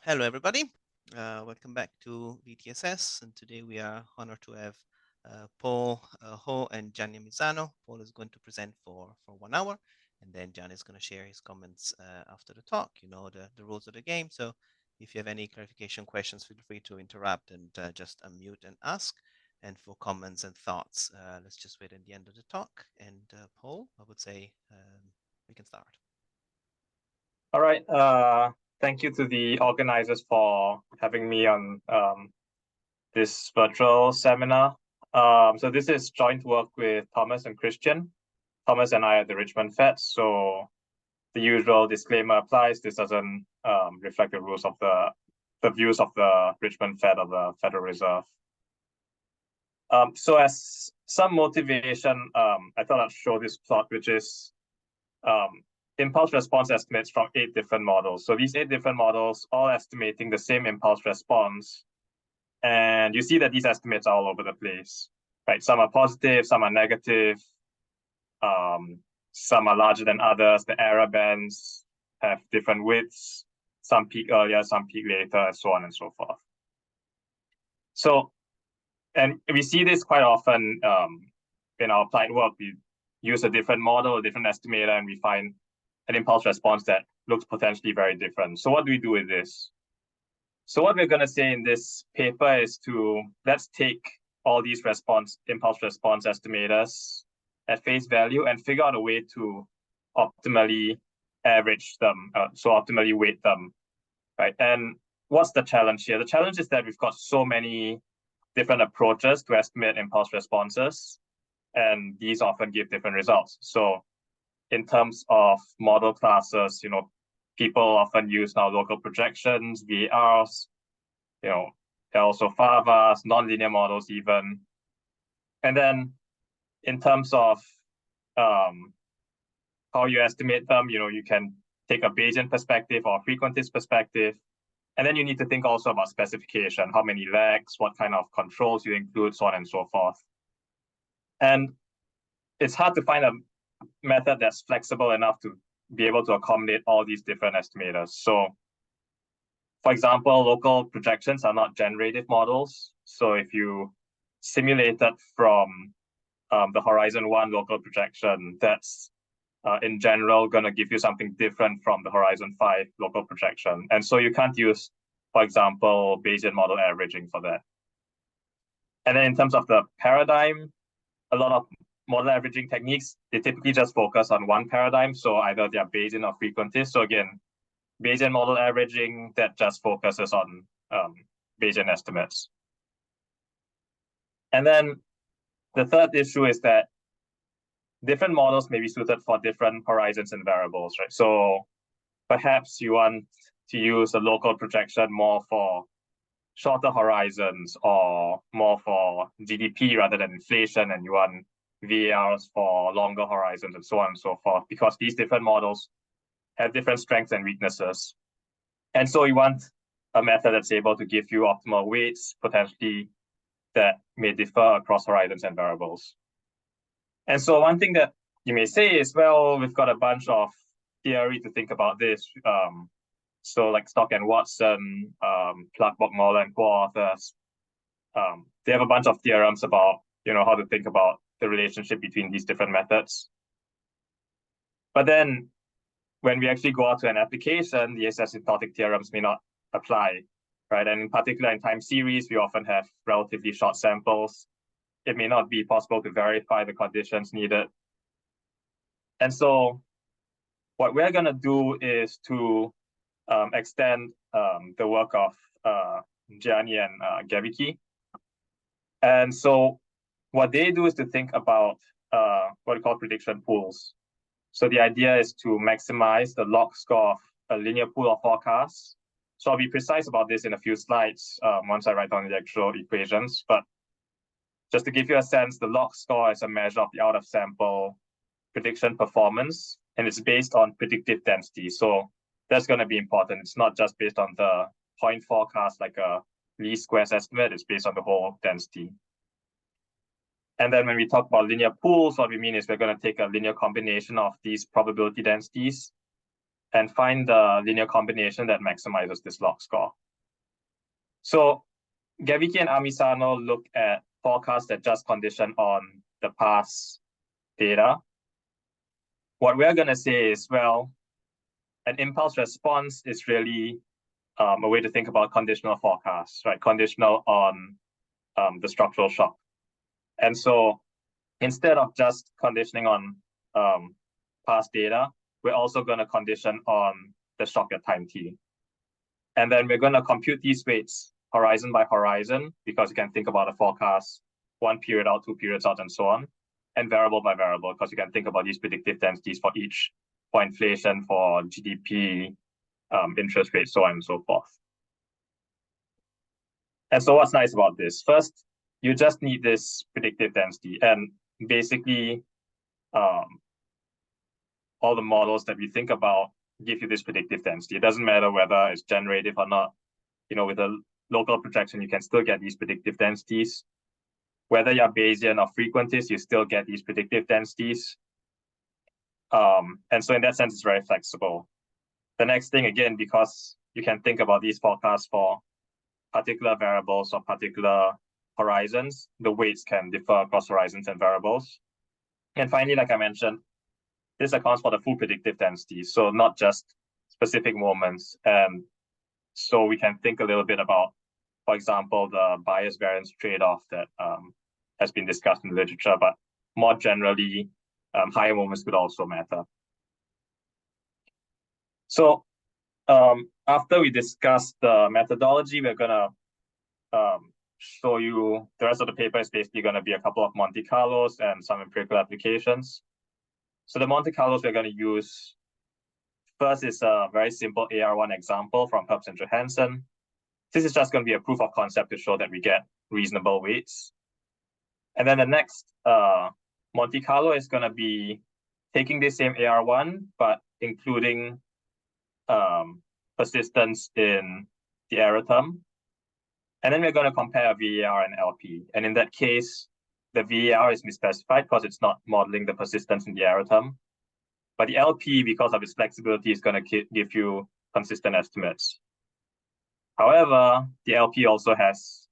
Hello, everybody. Welcome back to VTSS. And today we are honored to have Paul Ho and Gianni Amisano. Paul is going to present for 1 hour, and then Gianni is going to share his comments after the talk. You know the rules of the game. So if you have any clarification questions, feel free to interrupt and just unmute and ask. And for comments and thoughts, let's just wait at the end of the talk. And Paul, I would say we can start. All right. Thank you to the organizers for having me on this virtual seminar. So this is joint work with Thomas and Christian. Thomas and I are the Richmond Fed, so the usual disclaimer applies. This doesn't reflect the rules of the views of the Richmond Fed of the Federal Reserve. So as some motivation, I thought I'd show this plot, which is impulse response estimates from 8 different models. So these 8 different models all estimating the same impulse response. And you see that these estimates are all over the place, right? Some are positive, some are negative, some are larger than others. The error bands have different widths, some peak earlier, some peak later, and so on and so forth. So, and we see this quite often in our applied work. We use a different model, a different estimator, and we find an impulse response that looks potentially very different. So what do we do with this? So what we're going to say in this paper is let's take all these impulse response estimators at face value and figure out a way to optimally average them, so optimally weight them, right? And what's the challenge here? The challenge is that we've got so many different approaches to estimate impulse responses, and these often give different results. So in terms of model classes, people often use now local projections, VARs, also FAVAs, nonlinear models even. And then in terms of how you estimate them, you can take a Bayesian perspective or frequentist perspective. And then you need to think also about specification, how many lags, what kind of controls you include, so on and so forth. And it's hard to find a method that's flexible enough to be able to accommodate all these different estimators. So, for example, local projections are not generative models. So if you simulate that from the Horizon 1 local projection, that's in general going to give you something different from the Horizon 5 local projection. And so you can't use, for example, Bayesian model averaging for that. And then in terms of the paradigm, a lot of model averaging techniques, they typically just focus on one paradigm. So either they're Bayesian or frequentist. So again, Bayesian model averaging that just focuses on Bayesian estimates. And then the third issue is that different models may be suited for different horizons and variables, right? So perhaps you want to use a local projection more for shorter horizons or more for GDP rather than inflation, and you want VARs for longer horizons and so on and so forth, because these different models have different strengths and weaknesses. And so you want a method that's able to give you optimal weights, potentially, that may differ across horizons and variables. And so one thing that you may say is, well, we've got a bunch of theory to think about this. So like Stock and Watson, Clark, Bockmuller, and co-authors, they have a bunch of theorems about, how to think about the relationship between these different methods. But then when we actually go out to an application, the asymptotic theorems may not apply, right? And in particular, in time series, we often have relatively short samples. It may not be possible to verify the conditions needed. And so what we're going to do is to extend the work of Gianni and Gabiki. And so what they do is to think about what we call prediction pools. So the idea is to maximize the log score of a linear pool of forecasts. So I'll be precise about this in a few slides once I write down the actual equations. But just to give you a sense, the log score is a measure of the out-of-sample prediction performance, and it's based on predictive density. So that's going to be important. It's not just based on the point forecast like a least squares estimate. It's based on the whole density. And then when we talk about linear pools, what we mean is we're going to take a linear combination of these probability densities and find the linear combination that maximizes this log score. So Gianni and Amisano look at forecasts that just condition on the past data. What we're going to say is, well, an impulse response is really a way to think about conditional forecasts, right? Conditional on the structural shock. And so instead of just conditioning on past data, we're also going to condition on the shock at time t. And then we're going to compute these weights horizon by horizon, because you can think about a forecast 1 period out, 2 periods out, and so on, and variable by variable, because you can think about these predictive densities for each, for inflation, for GDP, interest rates, so on and so forth. And so what's nice about this? First, you just need this predictive density, and basically all the models that we think about give you this predictive density. It doesn't matter whether it's generative or not. With a local projection, you can still get these predictive densities. Whether you're Bayesian or frequentist, you still get these predictive densities. And so in that sense, it's very flexible. The next thing, again, because you can think about these forecasts for particular variables or particular horizons, the weights can differ across horizons and variables. And finally, like I mentioned, this accounts for the full predictive density, so not just specific moments. And so we can think a little bit about, for example, the bias variance trade-off that has been discussed in the literature, but more generally, higher moments could also matter. So after we discuss the methodology, we're gonna show you the rest of the paper is basically gonna be a couple of Monte Carlos and some empirical applications. So the Monte Carlos we're gonna use, first is a very simple AR1 example from Herbst and Johansson. This is just gonna be a proof of concept to show that we get reasonable weights. And then the next Monte Carlo is gonna be taking this same AR1, but including persistence in the error term. And then we're going to compare VAR and LP. And in that case, the VAR is misspecified because it's not modeling the persistence in the error term. But the LP, because of its flexibility, is going to give you consistent estimates. However, the LP also has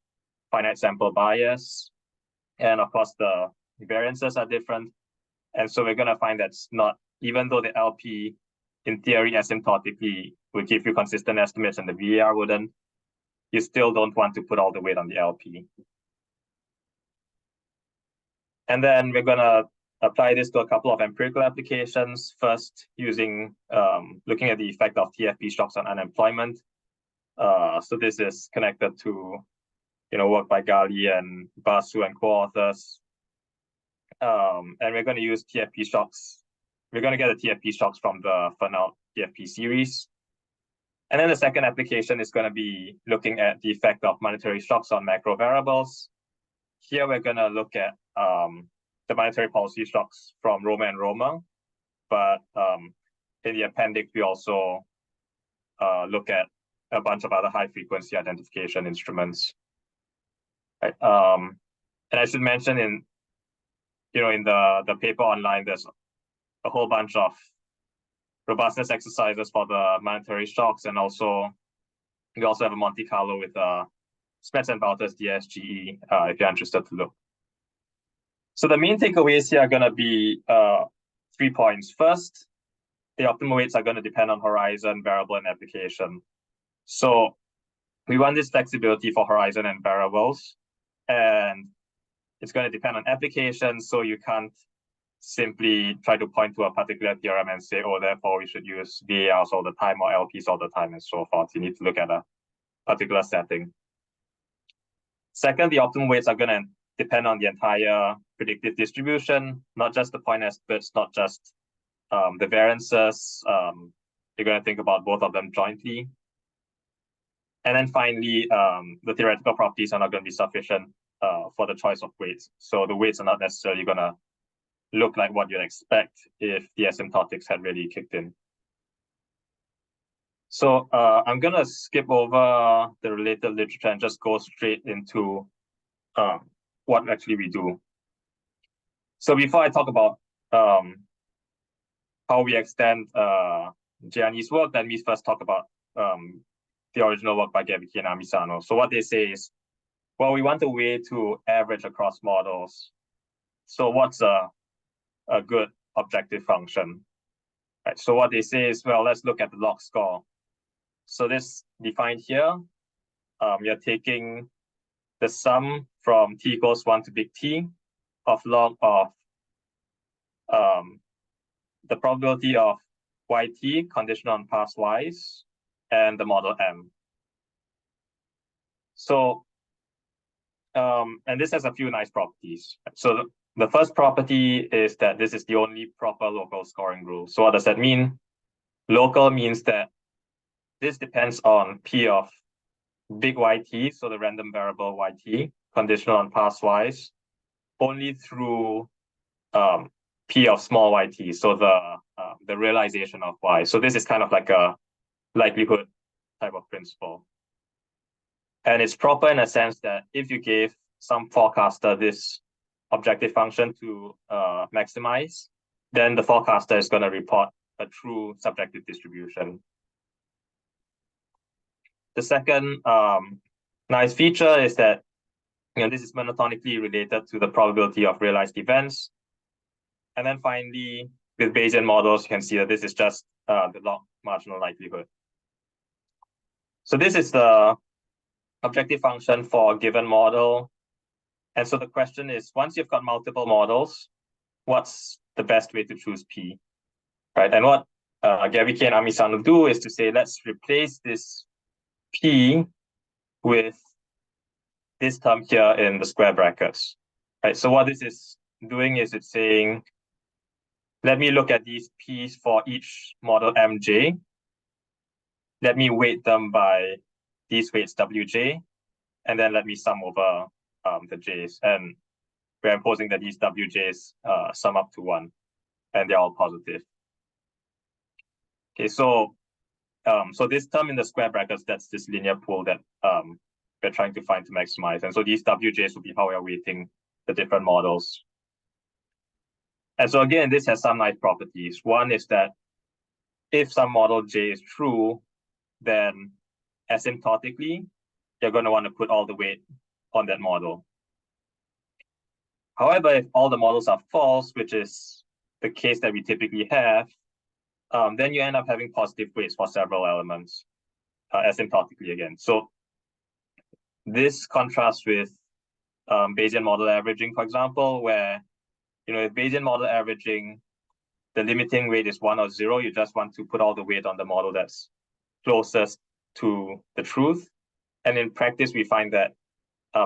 finite sample bias. And of course, the variances are different. And so we're going to find that's not, even though the LP in theory asymptotically will give you consistent estimates and the VAR wouldn't, you still don't want to put all the weight on the LP. And then we're gonna apply this to a couple of empirical applications. First, using looking at the effect of TFP shocks on unemployment. So this is connected to work by Gali and Basu and co-authors. And we're going to use TFP shocks. We're going to get the TFP shocks from the Fernald TFP series. And then the second application is going to be looking at the effect of monetary shocks on macro variables. Here we're going to look at the monetary policy shocks from Roma and Roma. But in the appendix, we also look at a bunch of other high-frequency identification instruments. Right? And I should mention in the paper online, there's a whole bunch of robustness exercises for the monetary shocks, and also we also have a Monte Carlo with Smets and Wouters DSGE if you're interested to look. So the main takeaways here are going to be 3 points. First, the optimal weights are going to depend on horizon, variable, and application. So we want this flexibility for horizon and variables, and it's going to depend on applications. So you can't simply try to point to a particular theorem and say, oh, therefore we should use VARs all the time or LPs all the time and so forth. You need to look at a particular setting. Second, the optimal weights are going to depend on the entire predictive distribution, not just the point estimates, not just the variances. You're going to think about both of them jointly. And then finally, the theoretical properties are not going to be sufficient for the choice of weights. So the weights are not necessarily going to look like what you'd expect if the asymptotics had really kicked in. So I'm going to skip over the related literature and just go straight into what actually we do. So before I talk about how we extend Gianni's work, let me first talk about the original work by Gianni and Amisano. So what they say is, well, we want a way to average across models. So what's a good objective function? Right. So what they say is, well, let's look at the log score. So this defined here, you're taking the sum from t equals 1 to big T of log of the probability of yt conditional on past y's and the model M. So, and this has a few nice properties. So the first property is that this is the only proper local scoring rule. So what does that mean? Local means that this depends on P of big YT, so the random variable YT, conditional on past Y's, only through P of small YT, so the realization of Y. So this is kind of like a likelihood type of principle. And it's proper in a sense that if you gave some forecaster this objective function to maximize, then the forecaster is going to report a true subjective distribution. The second nice feature is that this is monotonically related to the probability of realized events. And then finally, with Bayesian models, you can see that this is just the log marginal likelihood. So this is the objective function for a given model. And so the question is, once you've got multiple models, what's the best way to choose P, right? And what Gary K and Amisano do is to say, let's replace this P with this term here in the square brackets, right? So what this is doing is it's saying, let me look at these P's for each model MJ. Let me weight them by these weights WJ, and then let me sum over the J's. And we're imposing that these WJs sum up to 1, and they're all positive. Okay, so so this term in the square brackets, that's this linear pool that we're trying to find to maximize. And so these WJs will be how we're weighting the different models. And so again, this has some nice properties. One is that if some model J is true, then asymptotically, you're going to want to put all the weight on that model. However, if all the models are false, which is the case that we typically have, then you end up having positive weights for several elements asymptotically again. So this contrasts with Bayesian model averaging, for example, where if Bayesian model averaging, the limiting weight is 1 or 0, you just want to put all the weight on the model that's closest to the truth. And in practice, we find that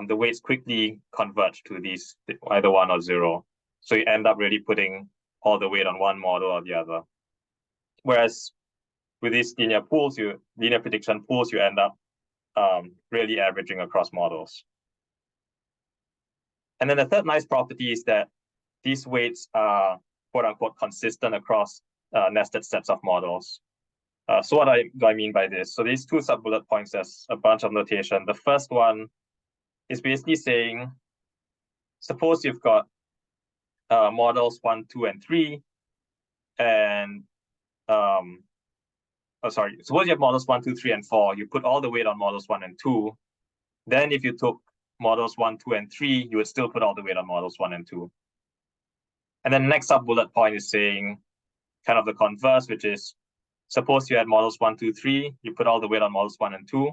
the weights quickly converge to these either 1 or 0. So you end up really putting all the weight on one model or the other. Whereas with these linear prediction pools, you end up really averaging across models. And then the third nice property is that these weights are quote unquote consistent across nested sets of models. So what do I mean by this? So these two sub-bullet points as a bunch of notation. The first one is basically saying, suppose you've got models 1, 2, and 3, and suppose you have models 1, 2, 3, and 4. You put all the weight on models 1 and 2. Then if you took models 1, 2, and 3, you would still put all the weight on models 1 and 2. And then the next sub-bullet point is saying kind of the converse, which is, suppose you had models 1, 2, 3, you put all the weight on models 1 and 2.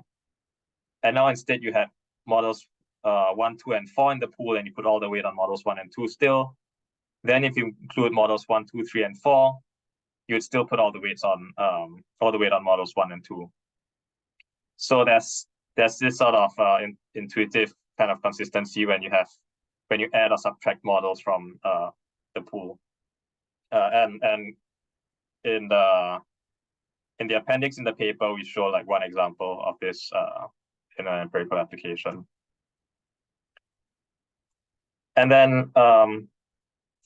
And now instead you have models 1, 2, and 4 in the pool, and you put all the weight on models 1 and 2 still. Then if you include models 1, 2, 3, and 4, you would still put all the weight on models 1 and 2. So there's this sort of intuitive kind of consistency when you add or subtract models from the pool. And in the appendix in the paper, we show like one example of this in an empirical application. And then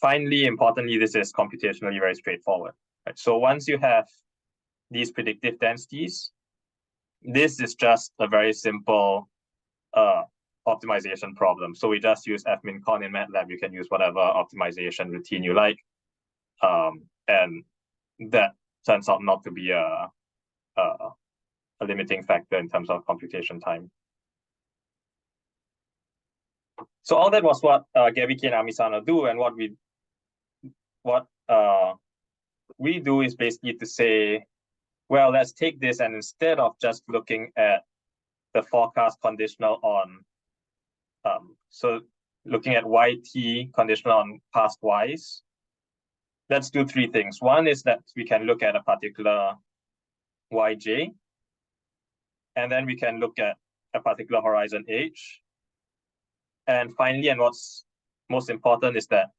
finally, importantly, this is computationally very straightforward. Right? So once you have these predictive densities, this is just a very simple optimization problem. So we just use fmin_con in MATLAB. You can use whatever optimization routine you like. And that turns out not to be a limiting factor in terms of computation time. So all that was what Gianni and Amisano do, and what we do is basically to say, well, let's take this, and instead of just looking at the forecast conditional on, so looking at YT conditional on past Ys, let's do three things. One is that we can look at a particular Yj, and then we can look at a particular horizon H. And finally, and what's most important is that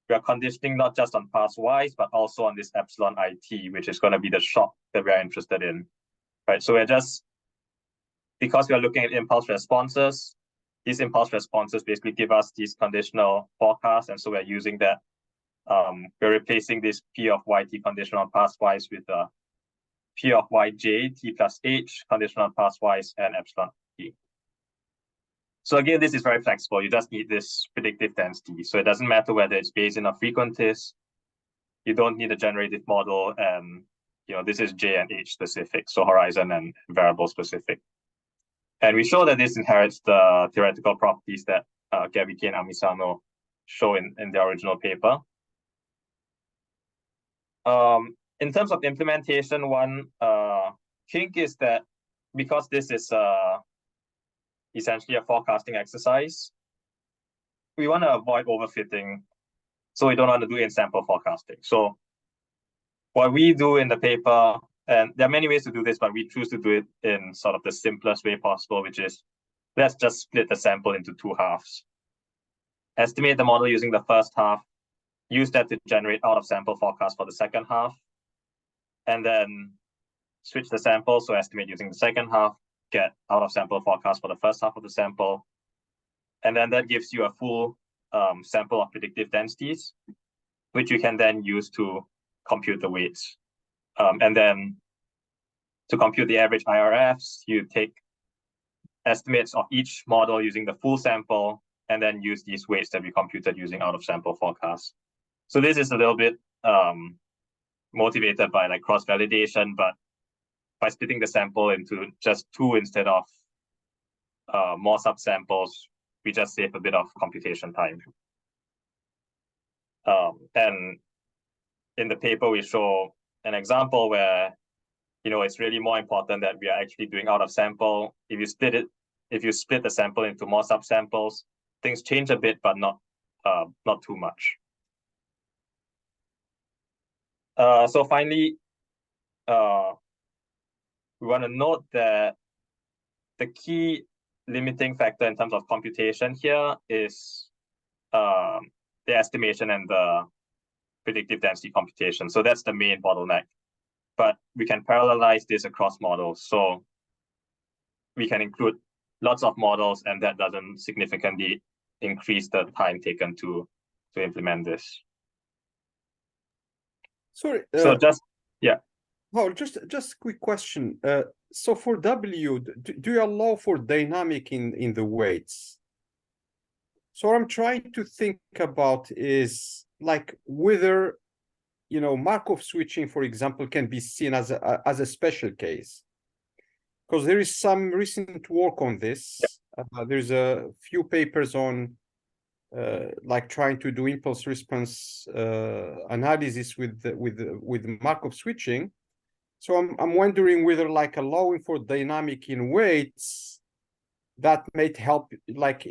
we are conditioning not just on past Ys, but also on this epsilon IT, which is going to be the shock that we're interested in, right? So we're just, because we are looking at impulse responses, these impulse responses basically give us these conditional forecasts. And so we're using that. We're replacing this P of YT conditional on past Ys with the P of Yj, T plus H conditional on past Ys and epsilon T. So again, this is very flexible. You just need this predictive density. So it doesn't matter whether it's Bayesian or frequentist. You don't need a generative model. And this is J and H specific, so horizon and variable specific. And we show that this inherits the theoretical properties that Gianni and Amisano show in the original paper. In terms of implementation, one kink is that because this is essentially a forecasting exercise, we want to avoid overfitting. So we don't want to do in-sample forecasting. So what we do in the paper, and there are many ways to do this, but we choose to do it in sort of the simplest way possible, which is let's just split the sample into two halves. Estimate the model using the first half, use that to generate out-of-sample forecast for the second half, and then switch the sample, so estimate using the second half, get out-of-sample forecast for the first half of the sample. And then that gives you a full sample of predictive densities, which you can then use to compute the weights. And then to compute the average IRFs, you take estimates of each model using the full sample, and then use these weights that we computed using out-of-sample forecasts. So this is a little bit motivated by like cross-validation, but by splitting the sample into just two instead of more subsamples, we just save a bit of computation time. And in the paper, we show an example where it's really more important that we are actually doing out of sample. If you split the sample into more subsamples, things change a bit, but not too much. So finally, we want to note that the key limiting factor in terms of computation here is the estimation and the predictive density computation. So that's the main bottleneck. But we can parallelize this across models. So we can include lots of models, and that doesn't significantly increase the time taken to implement this. Sorry. So yeah. Oh, just a quick question. So for W, do you allow for dynamic in the weights? So what I'm trying to think about is like whether Markov switching, for example, can be seen as a special case, because there is some recent work on this. Yeah. There's a few papers on like trying to do impulse response analysis with Markov switching. So I'm wondering whether like allowing for dynamic in weights that may help, like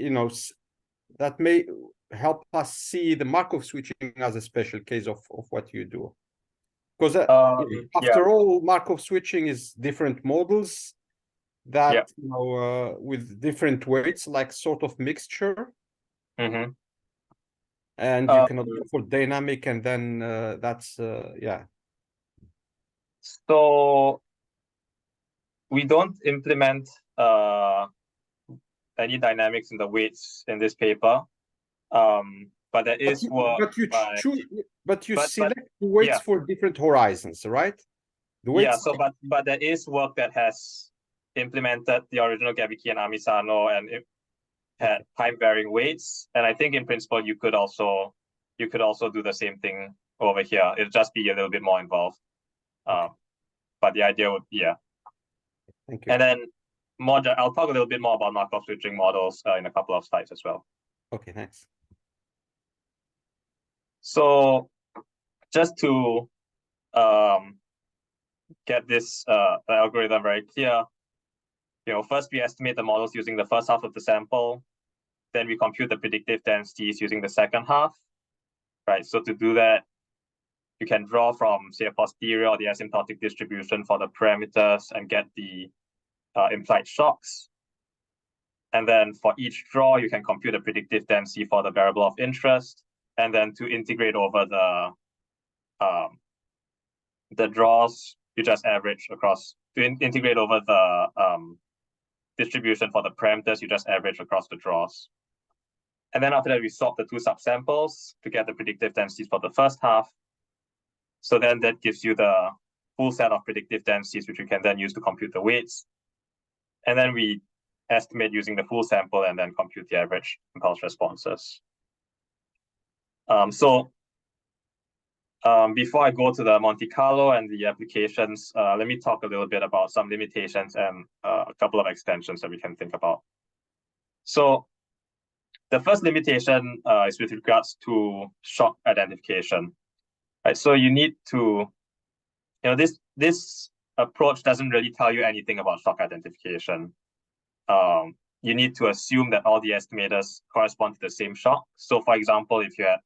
that may help us see the Markov switching as a special case of what you do. Because after all, Markov switching is different models that with different weights, like sort of mixture. Mm-hmm. And you can allow for dynamic, and then that's yeah. So we don't implement any dynamics in the weights in this paper, but there is work. But you select the weights for different horizons, right? The weights. Yeah. So, but there is work that has implemented the original Gianni and Amisano, and it had time-varying weights. And I think in principle you could also do the same thing over here. It'll just be a little bit more involved. But the idea would, yeah. Thank you. And then I'll talk a little bit more about Markov switching models in a couple of slides as well. Okay, thanks. So just to get this algorithm very clear, first we estimate the models using the first half of the sample, then we compute the predictive densities using the second half, right? So to do that, you can draw from, say, a posterior or the asymptotic distribution for the parameters and get the implied shocks. And then for each draw, you can compute the predictive density for the variable of interest, and then to integrate over the draws, you just average across. To integrate over the distribution for the parameters, you just average across the draws. And then after that, we sort the two subsamples to get the predictive densities for the first half. So then that gives you the full set of predictive densities, which we can then use to compute the weights. And then we estimate using the full sample and then compute the average impulse responses. Before I go to the Monte Carlo and the applications, let me talk a little bit about some limitations and a couple of extensions that we can think about. So the first limitation is with regards to shock identification. Right, so you need to, this approach doesn't really tell you anything about shock identification. You need to assume that all the estimators correspond to the same shock. So for example, if you had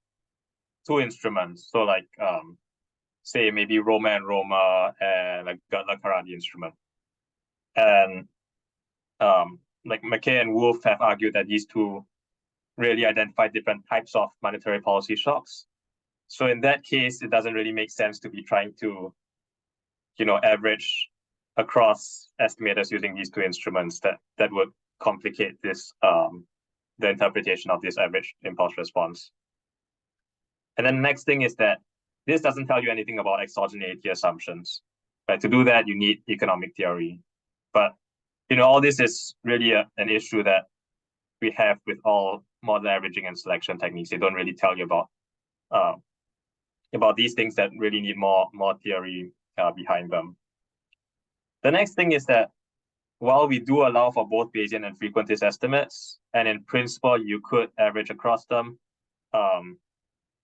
two instruments, so like say maybe Roma and Roma and like Gertler-Karadi instrument, and like McKay and Wolf have argued that these two really identify different types of monetary policy shocks. So in that case, it doesn't really make sense to be trying to, average across estimators using these two instruments. That would complicate this the interpretation of this average impulse response. And then the next thing is that this doesn't tell you anything about exogeneity assumptions. Right? To do that, you need economic theory. But all this is really an issue that we have with all model averaging and selection techniques. They don't really tell you about these things that really need more theory behind them. The next thing is that while we do allow for both Bayesian and frequentist estimates, and in principle you could average across them,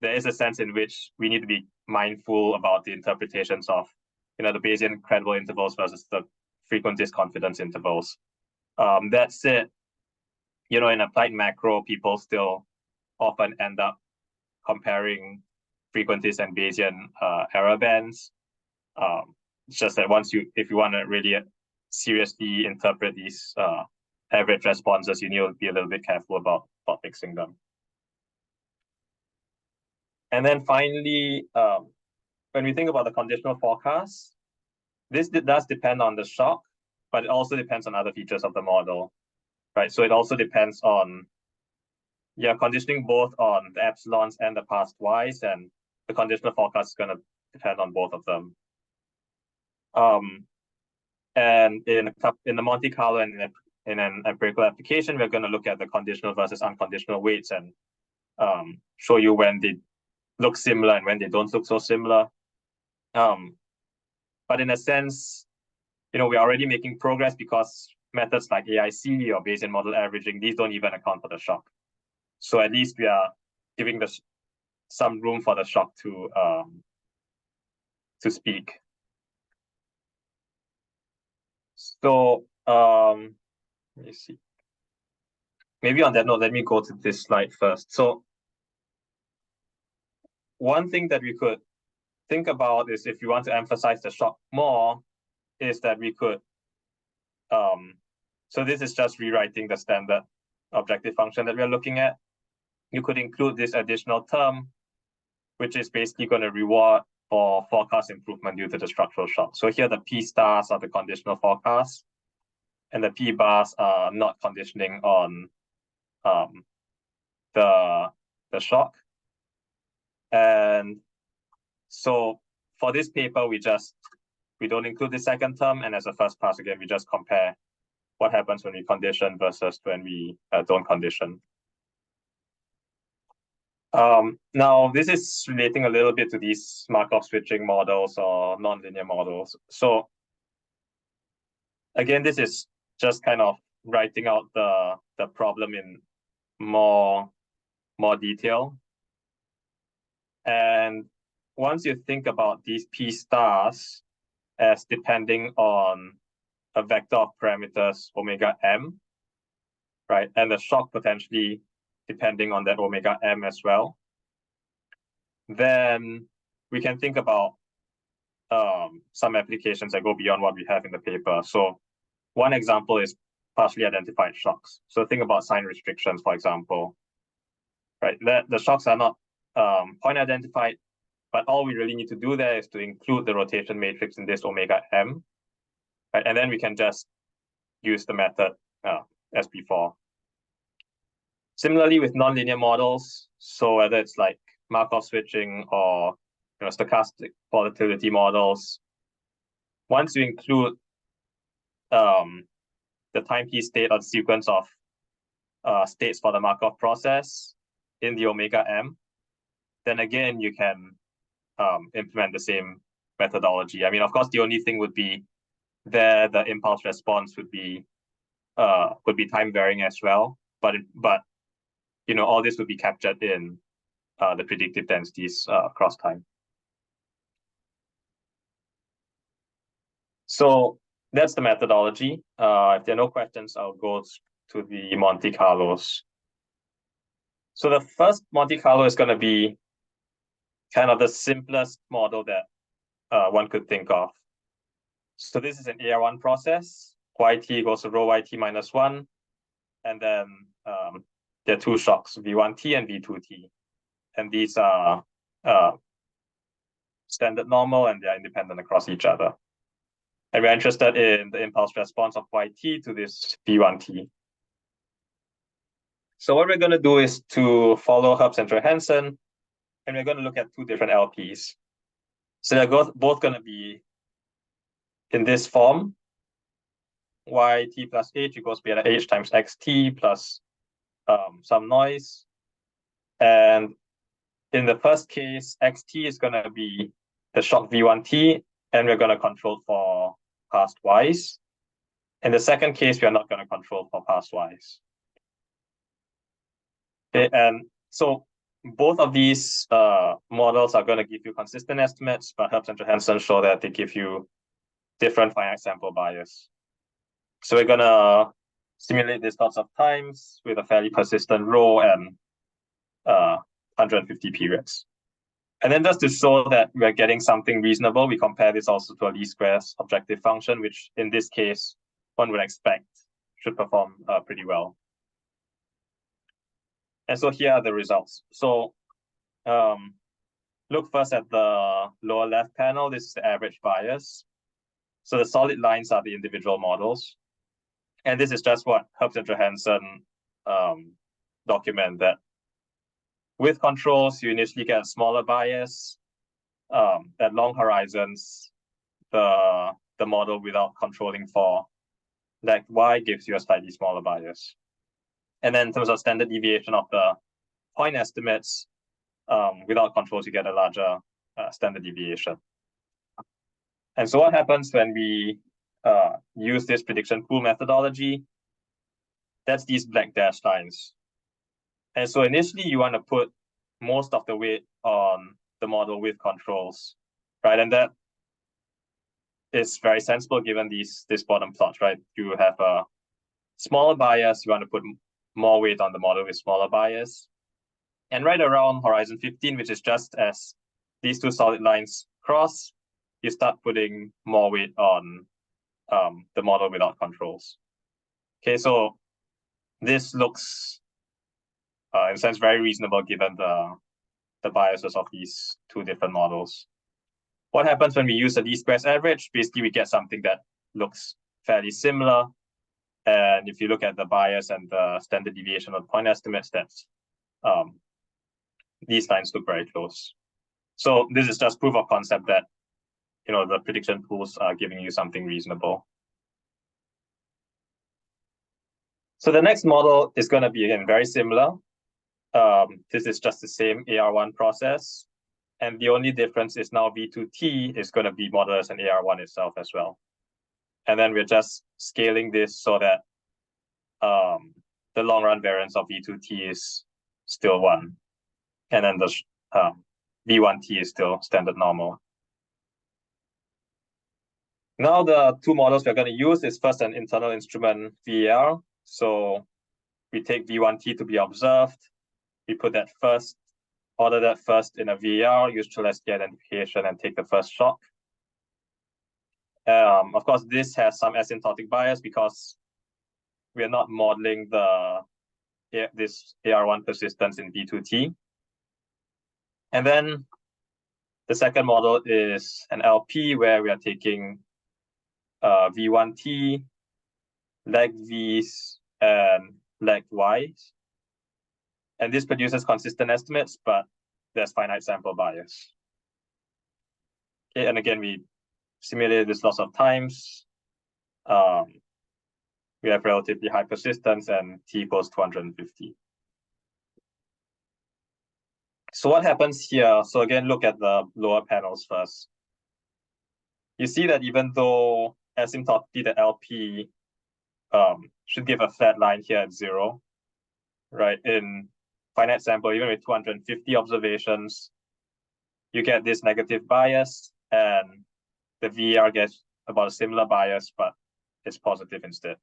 there is a sense in which we need to be mindful about the interpretations of the Bayesian credible intervals versus the frequentist confidence intervals. That said, in applied macro, people still often end up comparing frequentist and Bayesian error bands. It's just that if you want to really seriously interpret these average responses, you need to be a little bit careful about mixing them. And then finally, when we think about the conditional forecast, this does depend on the shock, but it also depends on other features of the model, right? So it also depends on, conditioning both on the epsilons and the past y's, and the conditional forecast is going to depend on both of them. And in the Monte Carlo and in an empirical application, we're going to look at the conditional versus unconditional weights and show you when they look similar and when they don't look so similar. But in a sense, we're already making progress because methods like AIC or Bayesian model averaging, these don't even account for the shock. So at least we are giving some room for the shock to speak. So let me see. Maybe on that note, let me go to this slide first. So one thing that we could think about is, if you want to emphasize the shock more, is that we could, so this is just rewriting the standard objective function that we're looking at. You could include this additional term, which is basically going to reward for forecast improvement due to the structural shock. So here the P stars are the conditional forecasts, and the P bars are not conditioning on the shock. And so for this paper, we don't include the second term, and as a first pass, again, we just compare what happens when we condition versus when we don't condition. Now, this is relating a little bit to these Markov switching models or nonlinear models. So again, this is just kind of writing out the problem in more detail. And once you think about these P stars as depending on a vector of parameters omega m, right, and the shock potentially depending on that omega m as well, then we can think about some applications that go beyond what we have in the paper. So one example is partially identified shocks. So think about sign restrictions, for example, right? The shocks are not point identified, but all we really need to do there is to include the rotation matrix in this omega m, right? And then we can just use the method as before. Similarly with nonlinear models, so whether it's like Markov switching or stochastic volatility models, once you include the time p state or the sequence of states for the Markov process in the omega m, then again you can implement the same methodology. I mean, of course, the only thing would be there the impulse response would be time varying as well, but all this would be captured in the predictive densities across time. So that's the methodology. If there are no questions, I'll go to the Monte Carlos. So the first Monte Carlo is going to be kind of the simplest model that one could think of. So this is an AR1 process. Yt equals to rho yt minus 1. And then there are two shocks, V1t and V2t. And these are standard normal, and they are independent across each other. And we're interested in the impulse response of Yt to this V1t. So what we're going to do is to follow Herbst and Johansson, and we're going to look at two different LPs. So they're both going to be in this form, Yt plus h equals beta h times xt plus some noise. And in the first case, xt is going to be the shock V1t, and we're going to control for past y's. In the second case, we are not going to control for past y's. Okay, and so both of these models are going to give you consistent estimates, but Herbst and Johansson show that they give you different finite sample bias. So we're going to simulate this lots of times with a fairly persistent rho and 150 periods. And then just to show that we're getting something reasonable, we compare this also to a least squares objective function, which in this case, one would expect should perform pretty well. And so here are the results. So look first at the lower left panel. This is the average bias. So the solid lines are the individual models. And this is just what Herbst and Johansson document, that with controls, you initially get a smaller bias. At long horizons, the model without controlling for lag y gives you a slightly smaller bias. And then in terms of standard deviation of the point estimates, without controls, you get a larger standard deviation. And so what happens when we use this prediction pool methodology? That's these black dashed lines. And so initially, you want to put most of the weight on the model with controls, right? And that is very sensible given this bottom plot, right? You have a smaller bias, you want to put more weight on the model with smaller bias. And right around horizon 15, which is just as these two solid lines cross, you start putting more weight on the model without controls. Okay, so this looks in a sense very reasonable given the biases of these two different models. What happens when we use the least squares average? Basically, we get something that looks fairly similar. And if you look at the bias and the standard deviation of point estimates, that's these lines look very close. So this is just proof of concept that the prediction pools are giving you something reasonable. So the next model is going to be, again, very similar. this is just the same AR1 process. And the only difference is now V2T is going to be modeled as an AR1 itself as well. And then we're just scaling this so that the long run variance of V2T is still 1. And then the V1T is still standard normal. Now the two models we're going to use is first an internal instrument VAR. So we take V1T to be observed. We put that first, order that first in a VAR, use Cholesky identification, and take the first shock. Of course, this has some asymptotic bias because we are not modeling this AR1 persistence in V2T. And then the second model is an LP where we are taking V1T, lag V's, and lag Y's. And this produces consistent estimates, but there's finite sample bias. Okay, and again, we simulated this lots of times. We have relatively high persistence and T equals 250. So what happens here? So again, look at the lower panels first. You see that even though asymptotically the LP should give a flat line here at 0, right? In finite sample, even with 250 observations, you get this negative bias, and the VAR gets about a similar bias, but it's positive instead.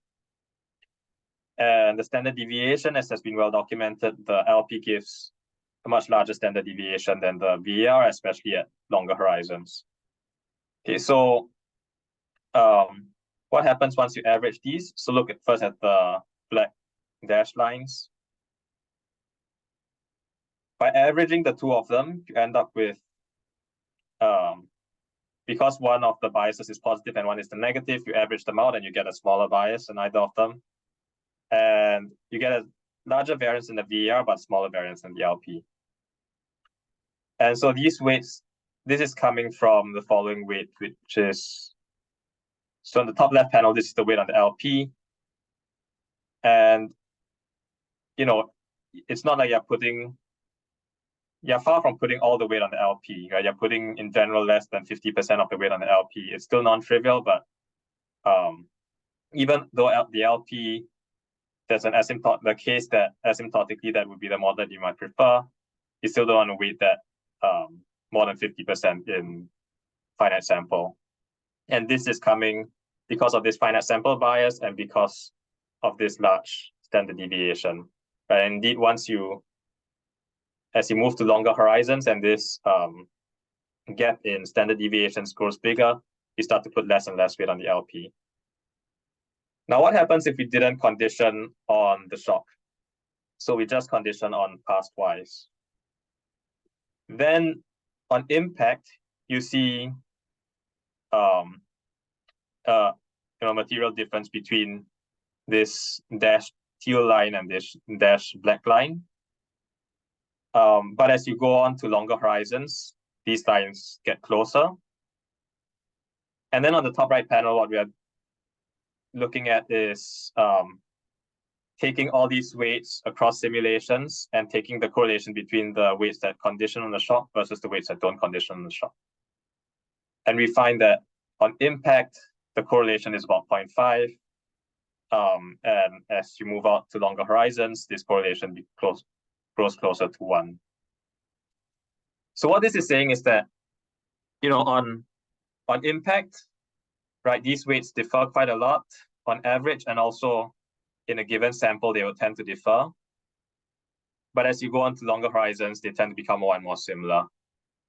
And the standard deviation, as has been well documented, the LP gives a much larger standard deviation than the VAR, especially at longer horizons. Okay, so what happens once you average these? So look first at the black dashed lines. By averaging the two of them, you end up with, because one of the biases is positive and one is the negative, you average them out and you get a smaller bias in either of them. And you get a larger variance in the VAR, but smaller variance in the LP. And so these weights, this is coming from the following weight, which is, so on the top left panel, this is the weight on the LP. And, you know, it's not like you're far from putting all the weight on the LP, right? You're putting, in general, less than 50% of the weight on the LP. It's still non-trivial, but even though the LP, there's an the case that asymptotically that would be the model that you might prefer, you still don't want to weight that more than 50% in finite sample. And this is coming because of this finite sample bias and because of this large standard deviation. Right? Indeed, as you move to longer horizons and this gap in standard deviations grows bigger, you start to put less and less weight on the LP. Now, what happens if we didn't condition on the shock? So we just condition on past Y's. Then on impact, you see material difference between this dashed teal line and this dashed black line. But as you go on to longer horizons, these lines get closer. And then on the top right panel, what we are looking at is taking all these weights across simulations and taking the correlation between the weights that condition on the shock versus the weights that don't condition on the shock. And we find that on impact, the correlation is about 0.5. And as you move out to longer horizons, this correlation grows closer to 1. So what this is saying is that, on impact, right, these weights differ quite a lot on average, and also in a given sample, they will tend to differ. But as you go on to longer horizons, they tend to become more and more similar.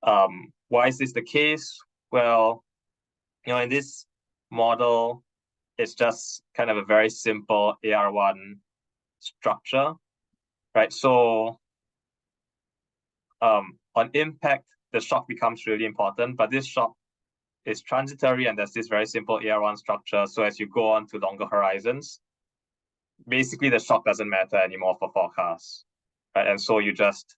Why is this the case? Well, in this model, it's just kind of a very simple AR1 structure, right? So on impact, the shock becomes really important, but this shock is transitory and there's this very simple AR1 structure. So as you go on to longer horizons, basically the shock doesn't matter anymore for forecasts, right? And so you just,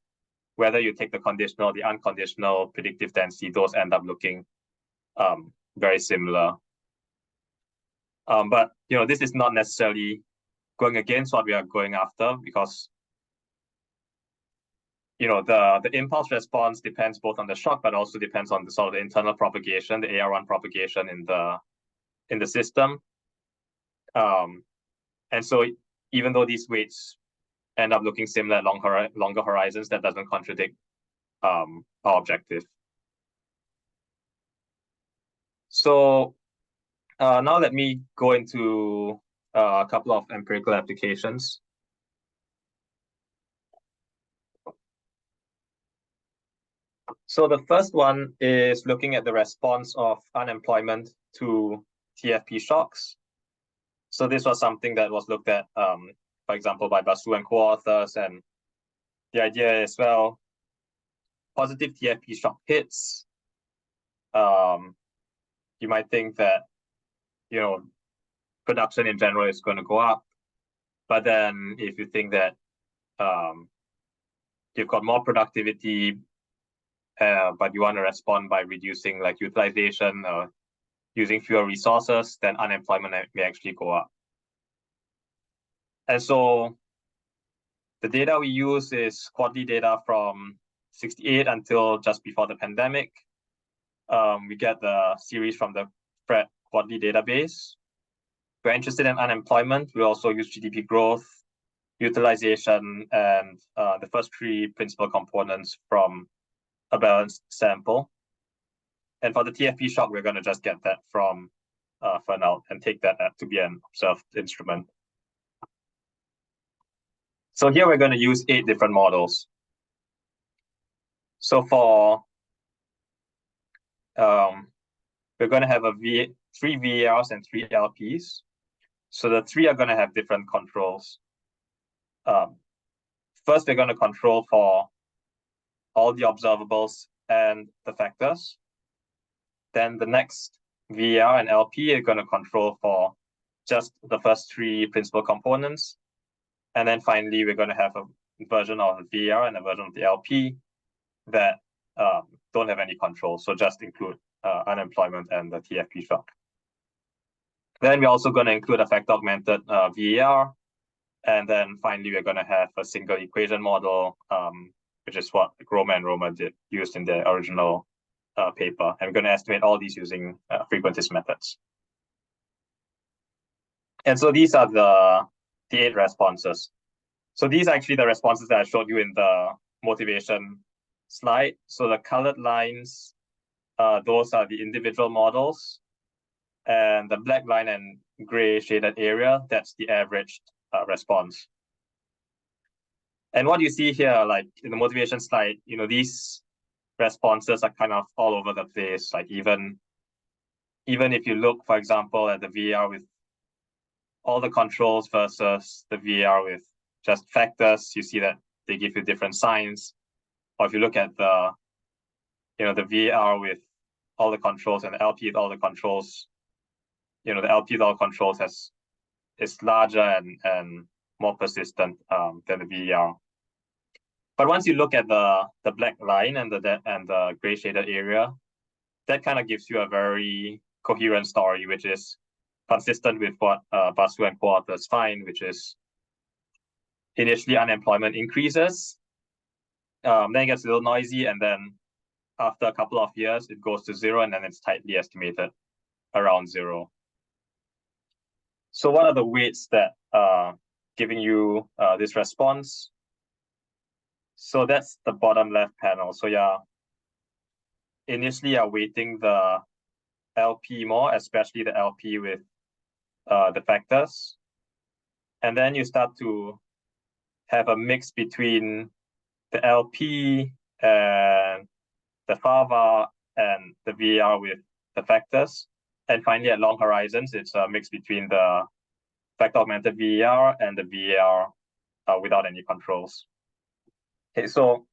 whether you take the conditional, the unconditional predictive density, those end up looking very similar. But this is not necessarily going against what we are going after, because the impulse response depends both on the shock, but also depends on the sort of the internal propagation, the AR1 propagation in the system. And so even though these weights end up looking similar at longer horizons, that doesn't contradict our objective. So now let me go into a couple of empirical applications. So the first one is looking at the response of unemployment to TFP shocks. So this was something that was looked at, for example, by Basu and co-authors. And the idea is, well, positive TFP shock hits. You might think that, production in general is going to go up. But then if you think that you've got more productivity, but you want to respond by reducing like utilization or using fewer resources, then unemployment may actually go up. And so the data we use is quarterly data from 1968 until just before the pandemic. We get the series from the FRED quarterly database. We're interested in unemployment. We also use GDP growth, utilization, and the first three principal components from a balanced sample. And for the TFP shock, we're going to just get that from Fernald and take that to be an observed instrument. So here we're going to use 8 different models. So for we're going to have 3 VARs and 3 LPs. So the 3 are going to have different controls. First, we're going to control for all the observables and the factors. Then the next VAR and LP are going to control for just the first 3 principal components. And then finally, we're going to have a version of the VAR and a version of the LP that don't have any control. So just include unemployment and the TFP shock. Then we're also going to include a factor-augmented VAR. And then finally, we're going to have a single equation model, which is what Gromer and Romer used in their original paper. And we're going to estimate all these using frequentist methods. And so these are the 8 responses. So these are actually the responses that I showed you in the motivation slide. So the colored lines, those are the individual models. And the black line and gray shaded area, that's the averaged response. And what you see here, like in the motivation slide, these responses are kind of all over the place. Like even if you look, for example, at the VAR with all the controls versus the VAR with just factors, you see that they give you different signs. Or if you look at the VAR with all the controls and the LP with all the controls, the LP with all controls is larger and more persistent than the VAR. But once you look at the black line and the gray shaded area, that kind of gives you a very coherent story, which is consistent with what Basu and co-authors find, which is initially unemployment increases, then it gets a little noisy, and then after a couple of years, it goes to 0, and then it's tightly estimated around 0. So what are the weights that are giving you this response? So that's the bottom left panel. So initially you're weighting the LP more, especially the LP with the factors. And then you start to have a mix between the LP and the FAVA and the VAR with the factors. And finally, at long horizons, it's a mix between the factor-augmented VAR and the VAR without any controls. Okay, so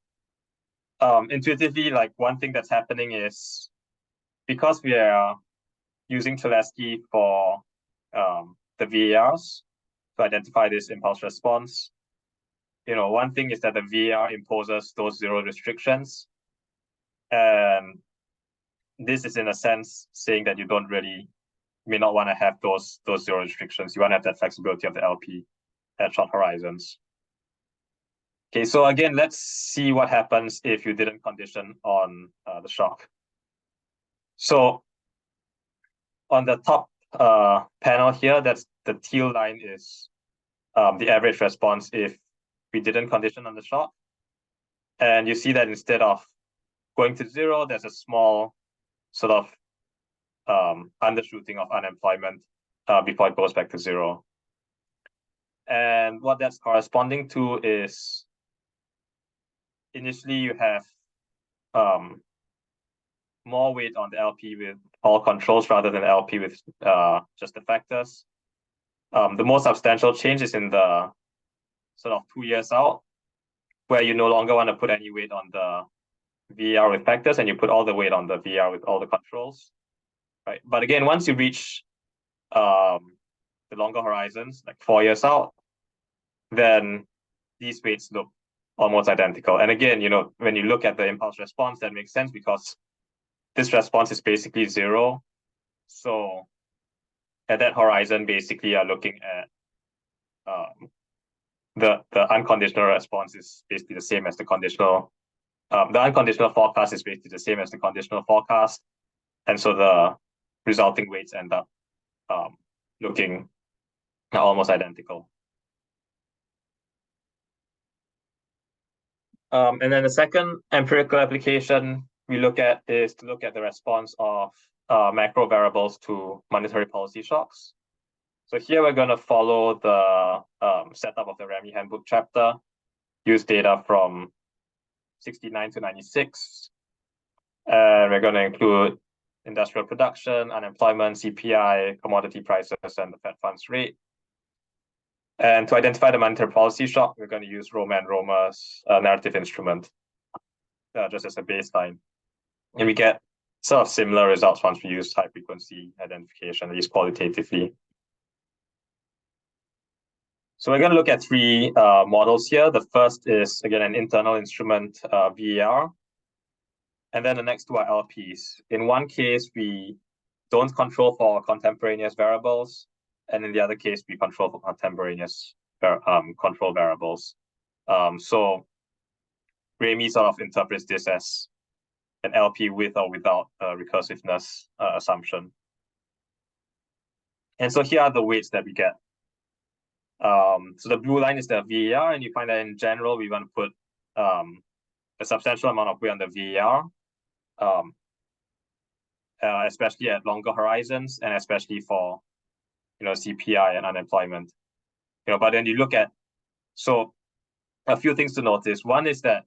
intuitively, like one thing that's happening is because we are using Cholesky for the VARs to identify this impulse response, one thing is that the VAR imposes those 0 restrictions. And this is in a sense saying that you may not want to have those 0 restrictions. You want to have that flexibility of the LP at short horizons. Okay, so again, let's see what happens if you didn't condition on the shock. So on the top panel here, that's the teal line is the average response if we didn't condition on the shock. And you see that instead of going to 0, there's a small sort of undershooting of unemployment before it goes back to 0. And what that's corresponding to is initially you have more weight on the LP with all controls rather than LP with just the factors. The most substantial change is in the sort of 2 years out, where you no longer want to put any weight on the VAR with factors and you put all the weight on the VAR with all the controls, right? But again, once you reach the longer horizons, like 4 years out, then these weights look almost identical. And again, when you look at the impulse response, that makes sense because this response is basically 0. So at that horizon, basically you're looking at the unconditional response is basically the same as the conditional. The unconditional forecast is basically the same as the conditional forecast. And so the resulting weights end up looking almost identical. And then the second empirical application we look at is to look at the response of macro variables to monetary policy shocks. So here we're going to follow the setup of the Remy Handbook chapter, use data from 69 to 96. And we're going to include industrial production, unemployment, CPI, commodity prices, and the Fed funds rate. And to identify the monetary policy shock, we're going to use Roma and Roma's narrative instrument just as a baseline. And we get sort of similar results once we use high frequency identification, at least qualitatively. So we're going to look at 3 models here. The first is, again, an internal instrument, VAR. And then the next 2 are LPs. In one case, we don't control for contemporaneous variables. And in the other case, we control for contemporaneous control variables. So Remy sort of interprets this as an LP with or without recursiveness assumption. And so here are the weights that we get. So the blue line is the VAR, and you find that in general, we want to put a substantial amount of weight on the VAR, especially at longer horizons and especially for CPI and unemployment. But then you look at, so a few things to notice. One is that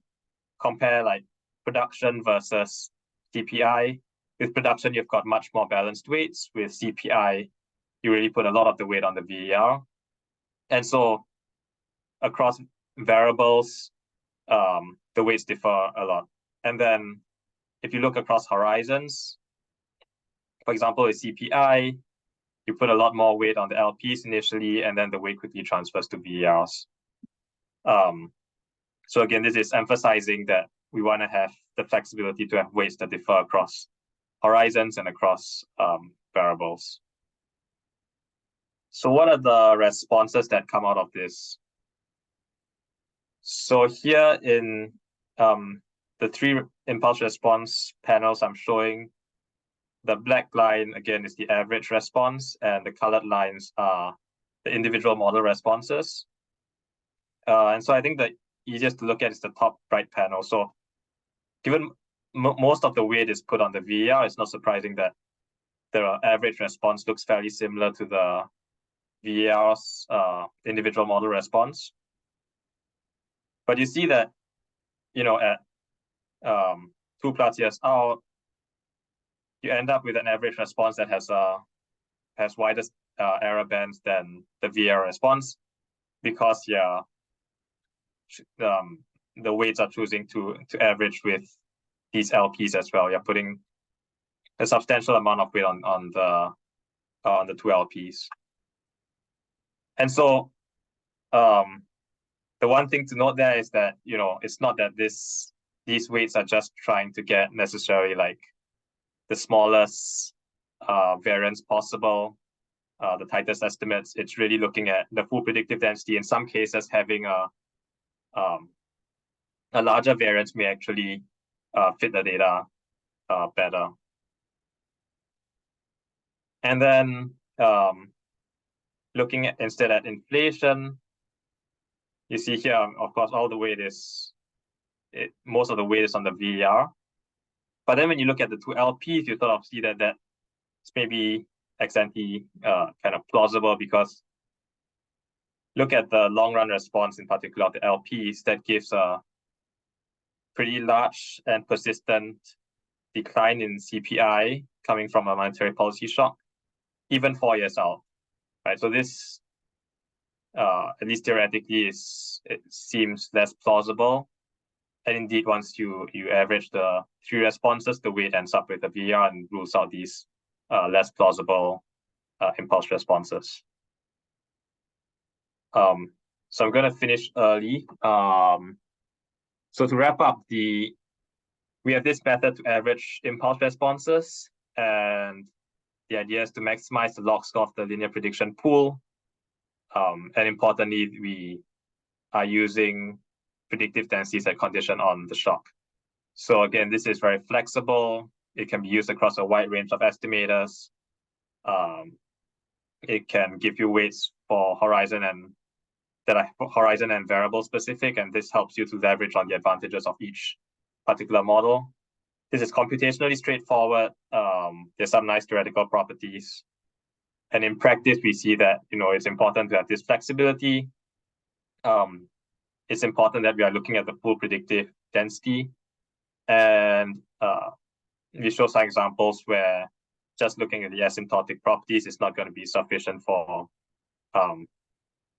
compare like production versus CPI. With production, you've got much more balanced weights. With CPI, you really put a lot of the weight on the VAR. And so across variables, the weights differ a lot. And then if you look across horizons, for example, with CPI, you put a lot more weight on the LPs initially, and then the weight quickly transfers to VARs. So again, this is emphasizing that we want to have the flexibility to have weights that differ across horizons and across variables. So what are the responses that come out of this? So here in the 3 impulse response panels I'm showing, the black line, again, is the average response, and the colored lines are the individual model responses. And so I think the easiest to look at is the top right panel. So given most of the weight is put on the VAR, it's not surprising that the average response looks fairly similar to the VAR's individual model response. But you see that, at 2+ years out, you end up with an average response that has wider error bands than the VAR response, because the weights are choosing to average with these LPs as well. You're putting a substantial amount of weight on the 2 LPs. And so the one thing to note there is that, it's not that these weights are just trying to get necessarily like the smallest variance possible, the tightest estimates. It's really looking at the full predictive density, in some cases having a a larger variance may actually fit the data better. And then looking at instead at inflation, you see here, of course, all the weight is, most of the weight is on the VAR. But then when you look at the two LPs, you sort of see that that's maybe ex ante kind of plausible, because look at the long run response, in particular of the LPs, that gives a pretty large and persistent decline in CPI coming from a monetary policy shock, even 4 years out, right? So this, at least theoretically, it seems less plausible. And indeed, once you average the 3 responses, the weight ends up with the VAR and rules out these less plausible impulse responses. So I'm going to finish early. So to wrap up, we have this method to average impulse responses, and the idea is to maximize the log score of the linear prediction pool. And importantly, we are using predictive density set condition on the shock. So again, this is very flexible. It can be used across a wide range of estimators. It can give you weights for horizon and that are horizon and variable specific, and this helps you to leverage on the advantages of each particular model. This is computationally straightforward. There's some nice theoretical properties. And in practice, we see that, it's important to have this flexibility. It's important that we are looking at the full predictive density. And we show some examples where just looking at the asymptotic properties is not going to be sufficient for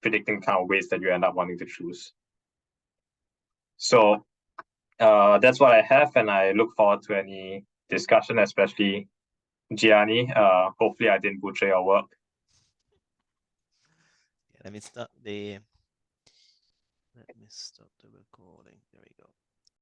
predicting kind of weights that you end up wanting to choose. So that's what I have, and I look forward to any discussion, especially Gianni. Hopefully I didn't butcher your work. Yeah, let me stop the recording. There we go.